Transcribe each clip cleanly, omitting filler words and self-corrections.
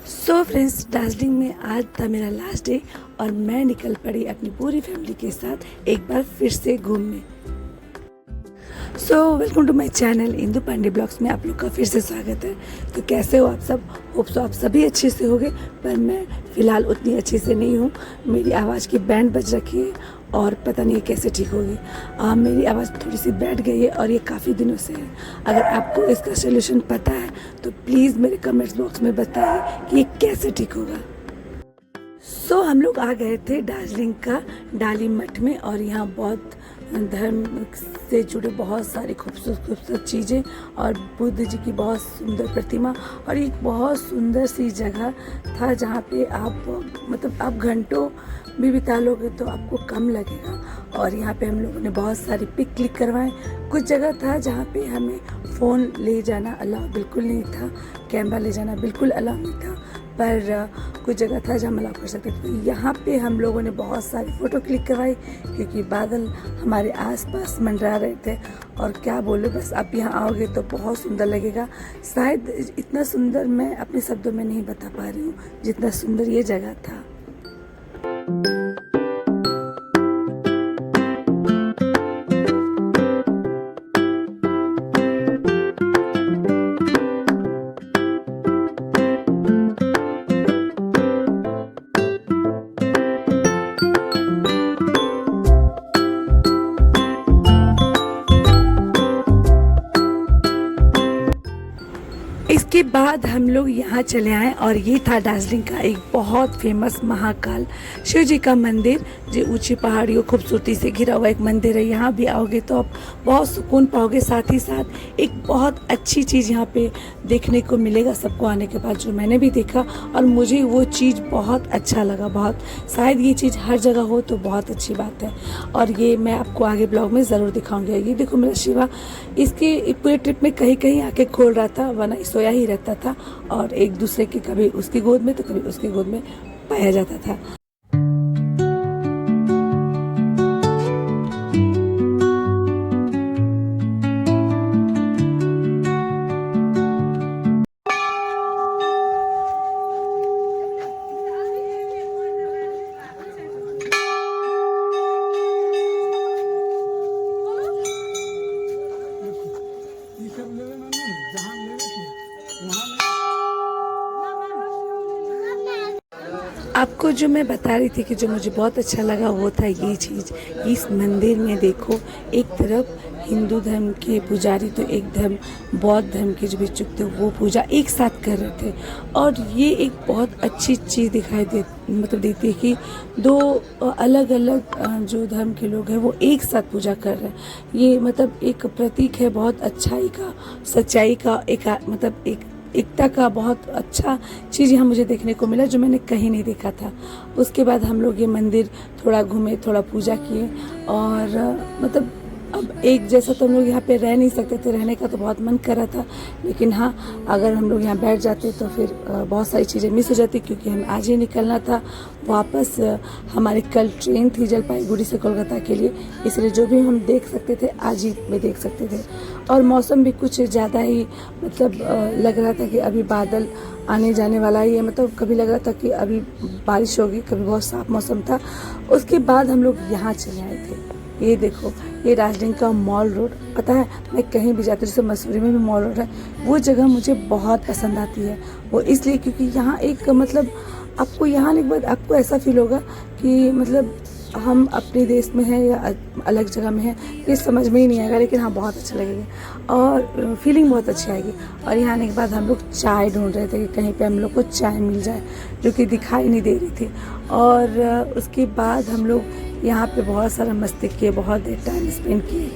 So friends, Darjeeling में आज था मेरा लास्ट डे और मैं निकल पड़ी अपनी पूरी फैमिली के साथ एक बार फिर से घूमने। So welcome to my channel Indu Pandey blogs में आप लोग का फिर से स्वागत है। तो कैसे हो आप सब? होप सो आप सभी अच्छे से होंगे, पर मैं फ़िलहाल उतनी अच्छी से नहीं हूँ। मेरी आवाज़ की बैंड बज रखी है और पता नहीं कैसे ठीक होगी। मेरी आवाज़ थोड़ी सी बैठ गई है और ये काफ़ी दिनों से है। अगर आपको इसका सोल्यूशन पता है तो प्लीज़ मेरे कमेंट्स बॉक्स में बताइए कि ये कैसे ठीक होगा। सो हम लोग आ गए थे दार्जिलिंग का डाली मठ में और यहाँ बौद्ध धर्म से जुड़े बहुत सारी खूबसूरत चीज़ें और बुद्ध जी की बहुत सुंदर प्रतिमा और एक बहुत सुंदर सी जगह था जहाँ पे आप आप घंटों भी बिता लोगे तो आपको कम लगेगा। और यहाँ पे हम लोगों ने बहुत सारी पिक क्लिक करवाए। कुछ जगह था जहाँ पे हमें फ़ोन ले जाना अलाउ बिल्कुल नहीं था, कैमरा ले जाना बिल्कुल अलाउ नहीं था, पर कुछ जगह था जहाँ हम अलाउ कर सकते थे। तो यहाँ पे हम लोगों ने बहुत सारी फ़ोटो क्लिक करवाई क्योंकि बादल हमारे आसपास मंडरा रहे थे। और क्या बोलो, बस आप यहाँ आओगे तो बहुत सुंदर लगेगा। शायद इतना सुंदर मैं अपने शब्दों में नहीं बता पा रही हूँ जितना सुंदर ये जगह था। इसके बाद हम लोग यहाँ चले आए और ये था दार्जिलिंग का एक बहुत फेमस महाकाल शिव जी का मंदिर, जो ऊंची पहाड़ियों खूबसूरती से घिरा हुआ एक मंदिर है। यहाँ भी आओगे तो आप बहुत सुकून पाओगे। साथ ही साथ एक बहुत अच्छी चीज़ यहाँ पे देखने को मिलेगा सबको आने के बाद, जो मैंने भी देखा और मुझे वो चीज़ बहुत अच्छा लगा। बहुत शायद ये चीज़ हर जगह हो तो बहुत अच्छी बात है और ये मैं आपको आगे ब्लॉग में ज़रूर दिखाऊंगी। ये देखो मेरा शिवा इसके पूरे ट्रिप में कहीं कहीं आके खोल रहा था, वरना सोया ही रहता था और एक दूसरे की कभी उसकी गोद में तो कभी उसकी गोद में पाया जाता था। आपको जो मैं बता रही थी कि जो मुझे बहुत अच्छा लगा वो था ये चीज़। इस मंदिर में देखो, एक तरफ हिंदू धर्म के पुजारी तो एक धर्म बौद्ध धर्म के जो भिक्षुक थे वो पूजा एक साथ कर रहे थे। और ये एक बहुत अच्छी चीज़ दिखाई देती है कि दो अलग अलग जो धर्म के लोग हैं वो एक साथ पूजा कर रहे हैं। ये एक प्रतीक है बहुत अच्छाई का, सच्चाई का, एक एकता का बहुत अच्छा चीज़ यहाँ मुझे देखने को मिला जो मैंने कहीं नहीं देखा था। उसके बाद हम लोग ये मंदिर थोड़ा घूमे, थोड़ा पूजा किए और अब एक जैसा तो हम लोग यहाँ पे रह नहीं सकते थे। रहने का तो बहुत मन कर रहा था, लेकिन हाँ, अगर हम लोग यहाँ बैठ जाते तो फिर बहुत सारी चीज़ें मिस हो जाती क्योंकि हमें आज ही निकलना था वापस। हमारी कल ट्रेन थी जलपाईगुड़ी से कोलकाता के लिए, इसलिए जो भी हम देख सकते थे आज ही में देख सकते थे। और मौसम भी कुछ ज़्यादा ही लग रहा था कि अभी बादल आने जाने वाला ही है। कभी लग रहा था कि अभी बारिश होगी, कभी बहुत साफ मौसम था। उसके बाद हम लोग यहाँ चले आए थे। ये देखो, ये दार्जिलिंग का मॉल रोड। पता है, मैं कहीं भी जाती हूँ, जैसे मसूरी में भी मॉल रोड है, वो जगह मुझे बहुत पसंद आती है। वो इसलिए क्योंकि यहाँ एक आपको यहाँ आने के बाद आपको ऐसा फील होगा कि हम अपने देश में हैं या अलग जगह में हैं, ये समझ में ही नहीं आएगा, लेकिन हाँ बहुत अच्छा लगेगा और फीलिंग बहुत अच्छी आएगी। और यहाँ आने के बाद हम लोग चाय ढूंढ रहे थे कि कहीं पे हम लोग को चाय मिल जाए, जो कि दिखाई नहीं दे रही थी। और उसके बाद हम लोग यहाँ पे बहुत सारा मस्ती किए, बहुत देर टाइम स्पेंड किए।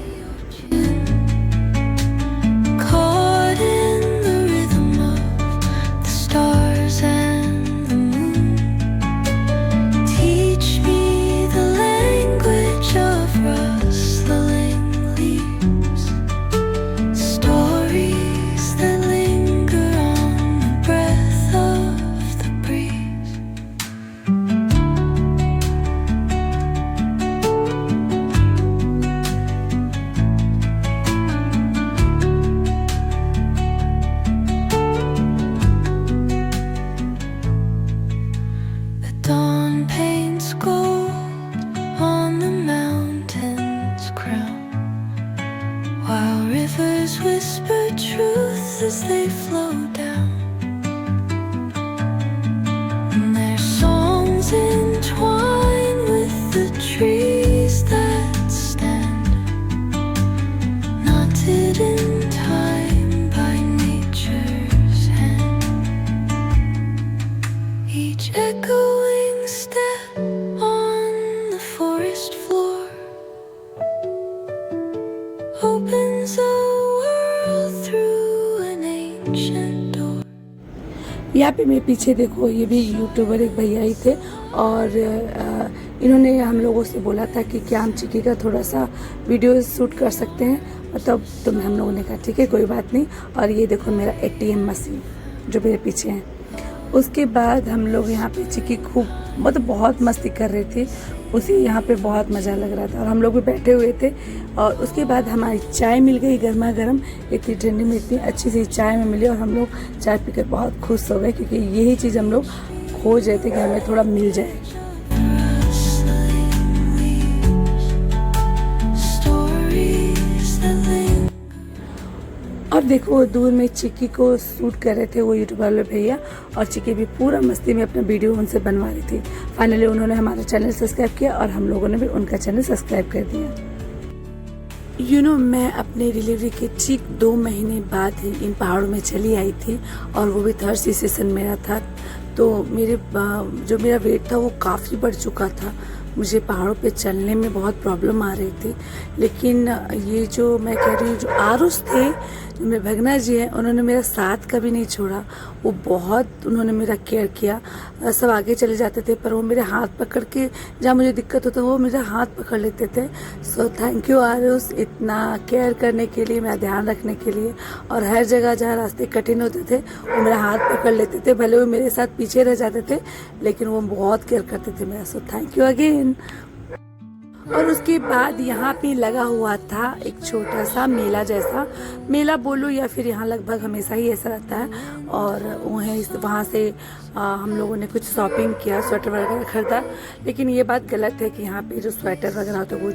पे मेरे पीछे देखो, ये भी यूट्यूबर एक भैया ही थे और इन्होंने हम लोगों से बोला था कि क्या हम चिक्की का थोड़ा सा वीडियो शूट कर सकते हैं, मतलब तो हम लोगों ने कहा ठीक है कोई बात नहीं। और ये देखो मेरा ATM मशीन जो मेरे पीछे है। उसके बाद हम लोग यहाँ पे चिक्की खूब मतलब बहुत मस्ती कर रहे थे, उसे यहाँ पे बहुत मज़ा लग रहा था और हम लोग भी बैठे हुए थे। और उसके बाद हमारी चाय मिल गई गर्मा गर्म, इतनी ठंडी में इतनी अच्छी सी चाय में मिली और हम लोग चाय पीकर बहुत खुश हो गए, क्योंकि यही चीज़ हम लोग खोज रहे थे कि हमें थोड़ा मिल जाए। और देखो दूर में चिक्की को शूट कर रहे थे वो यूट्यूबर वाले भैया, और चिक्की भी पूरा मस्ती में अपना वीडियो उनसे बनवा रही थी। फाइनली उन्होंने हमारा चैनल सब्सक्राइब किया और हम लोगों ने भी उनका चैनल सब्सक्राइब कर दिया। मैं अपने डिलीवरी के ठीक 2 महीने बाद ही इन पहाड़ों में चली आई थी और वो भी 3rd सेशन मेरा था। तो जो मेरा वेट था वो काफ़ी बढ़ चुका था, मुझे पहाड़ों पे चलने में बहुत प्रॉब्लम आ रही थी। लेकिन ये जो मैं कह रही हूँ जो आरुष थे, जो मेरे भगना जी हैं, उन्होंने मेरा साथ कभी नहीं छोड़ा। वो बहुत उन्होंने मेरा केयर किया। सब आगे चले जाते थे पर वो मेरे हाथ पकड़ के, जहाँ मुझे दिक्कत होता वो मेरा हाथ पकड़ लेते थे। सो थैंक यू आरुष, इतना केयर करने के लिए, मेरा ध्यान रखने के लिए। और हर जगह जहाँ रास्ते कठिन होते थे वो मेरा हाथ पकड़ लेते थे, भले वो मेरे साथ पीछे रह जाते थे लेकिन वो बहुत केयर करते थे मेरा। So thank you again. और उसके बाद यहाँ पे लगा हुआ था एक छोटा सा मेला जैसा, मेला बोलो या फिर यहाँ लगभग हमेशा ही ऐसा रहता है। और वहाँ से हम लोगों ने कुछ शॉपिंग किया, स्वेटर वगैरह खरीदा। लेकिन ये बात गलत है कि यहाँ पे जो स्वेटर वगैरह होता है वो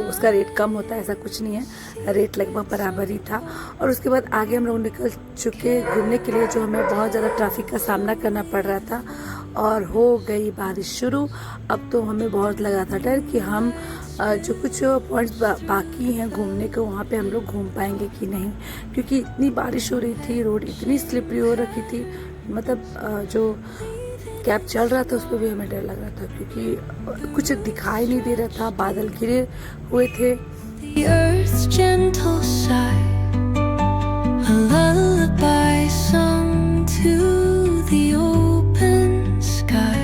उसका रेट कम होता है, ऐसा कुछ नहीं है, रेट लगभग बराबर ही था। और उसके बाद आगे हम लोग निकल चुके घूमने के लिए, जो हमें बहुत ज़्यादा ट्रैफिक का सामना करना पड़ रहा था और हो गई बारिश शुरू। अब तो हमें बहुत लगा था डर कि हम जो कुछ पॉइंट्स बाकी हैं घूमने को वहाँ पे हम लोग घूम पाएंगे कि नहीं, क्योंकि इतनी बारिश हो रही थी, रोड इतनी स्लिपरी हो रखी थी। मतलब जो कैब चल रहा था उस पर भी हमें डर लग रहा था, क्योंकि कुछ दिखाई नहीं दे रहा था, बादल घिरे हुए थे। The earth's gentle sigh, a lullaby sung to the open sky.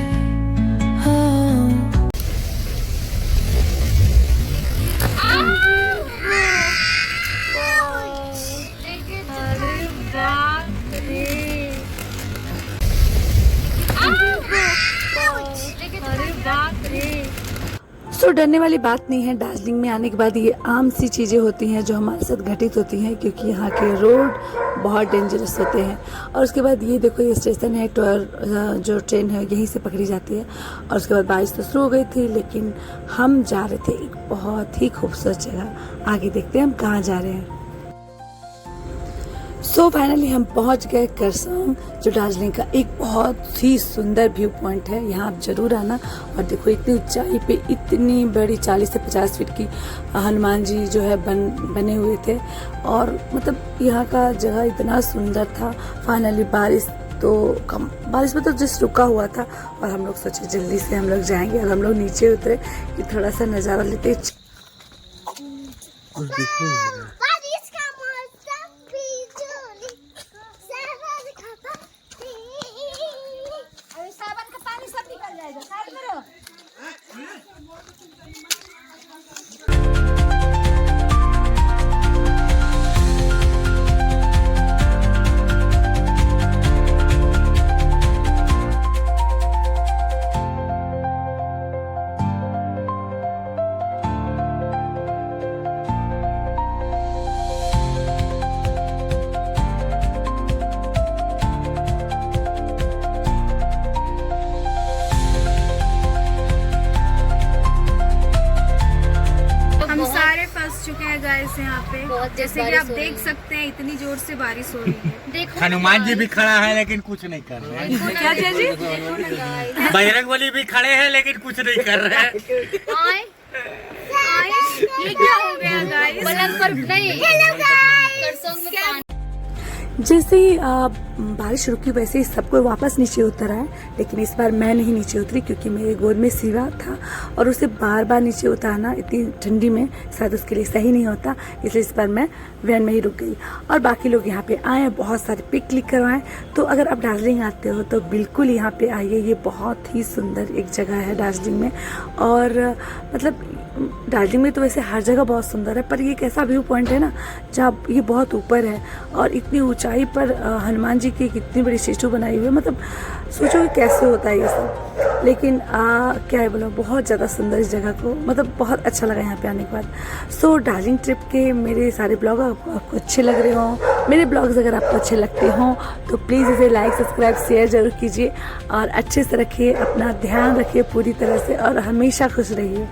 तो डरने वाली बात नहीं है। दार्जिलिंग में आने के बाद ये आम सी चीज़ें होती हैं जो हमारे साथ घटित होती हैं, क्योंकि यहाँ के रोड बहुत डेंजरस होते हैं। और उसके बाद ये देखो ये स्टेशन है, जो ट्रेन है यहीं से पकड़ी जाती है। और उसके बाद बारिश तो शुरू हो गई थी, लेकिन हम जा रहे थे एक बहुत ही खूबसूरत जगह। आगे देखते हैं हम कहाँ जा रहे हैं। सो फाइनली हम पहुंच गए करसोग, जो दार्जिलिंग का एक बहुत ही सुंदर व्यू पॉइंट है। यहाँ आप जरूर आना। और देखो इतनी ऊंचाई पे इतनी बड़ी 40 से 50 फीट की हनुमान जी जो है बने हुए थे। और मतलब यहाँ का जगह इतना सुंदर था। फाइनली बारिश में तो जस्ट रुका हुआ था और हम लोग सोचे जल्दी से हम लोग जाएंगे। और हम लोग नीचे उतरे कि थोड़ा सा नज़ारा लेते। चुके हैं गाइस यहाँ पे, जैसे कि आप देख सकते हैं इतनी जोर से बारिश हो रही है। देखो हनुमान जी भी खड़ा है लेकिन कुछ नहीं कर रहे हैं। क्या जी? बजरंगबली भी खड़े हैं लेकिन कुछ नहीं कर रहे हैं। ये क्या हो गया गाइस? पलंग पर नहीं। जैसे ही बारिश रुकी वैसे ही सबको वापस नीचे उतर आए, लेकिन इस बार मैं नहीं नीचे उतरी क्योंकि मेरे गोद में शिवा था और उसे बार बार नीचे उतारना इतनी ठंडी में शायद उसके लिए सही नहीं होता, इसलिए इस बार मैं वैन में ही रुक गई। और बाकी लोग यहाँ पे आए, बहुत सारे पिक क्लिक करवाएं। तो अगर आप दार्जिलिंग आते हो तो बिल्कुल यहाँ पे आइए, ये बहुत ही सुंदर एक जगह है दार्जिलिंग में। और मतलब दार्जिलिंग में तो वैसे हर जगह बहुत सुंदर है, पर ये एक ऐसा व्यू पॉइंट है ना जहाँ ये बहुत ऊपर है और इतनी ऊंचाई पर हनुमान जी की इतनी बड़ी स्टेचू बनाई हुई है, मतलब सोचो कि कैसे होता है ये सब। लेकिन क्या है बोला, बहुत ज़्यादा सुंदर इस जगह को, मतलब बहुत अच्छा लगा यहाँ पे आने के बाद। सो दार्जिलिंग ट्रिप के मेरे सारे ब्लॉग आपको अच्छे लग रहे हों, मेरे ब्लॉग्स अगर आपको अच्छे लगते हों तो प्लीज़ इसे लाइक सब्सक्राइब शेयर ज़रूर कीजिए और अच्छे से रखिए, अपना ध्यान रखिए पूरी तरह से और हमेशा खुश रहिए।